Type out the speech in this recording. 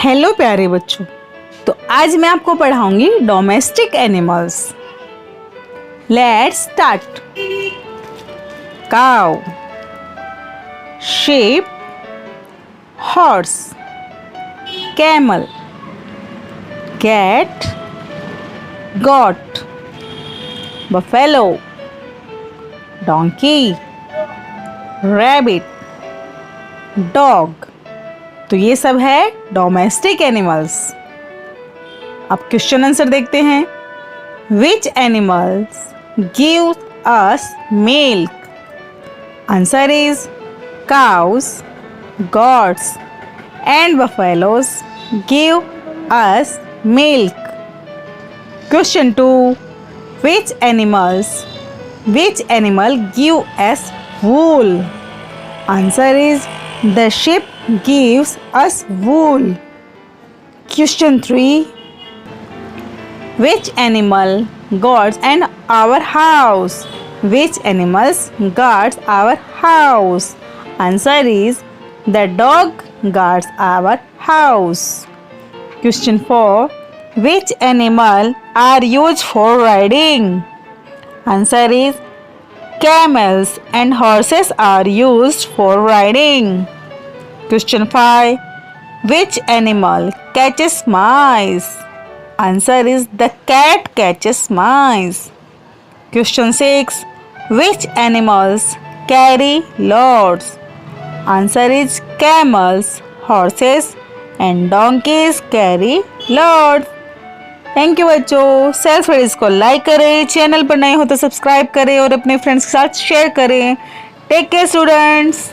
Hello प्यारे बच्चों, तो आज मैं आपको पढ़ाऊंगी domestic animals. Let's start. Cow, sheep, horse, camel, cat, goat, buffalo, donkey, rabbit, dog। तो ये सब है डोमेस्टिक एनिमल्स। अब क्वेश्चन आंसर देखते हैं। Which animals give us milk? Answer is cows, goats and buffaloes give us milk. Question 2. Which animal give us wool? Answer is the sheep gives us wool. Question 3. Which animal guards our house? Which animals guards our house? Answer is the dog guards our house. Question 4. Which animal are used for riding? Answer is camels and horses are used for riding. Question 5. Which animal catches mice? Answer is the cat catches mice. Question 6. Which animals carry loads? Answer is camels, horses and donkeys carry loads. Thank you बच्चों। Self studies को like करें, channel पर नए हो तो subscribe करें और अपने फ्रेंड्स के साथ शेयर करें। Take care students.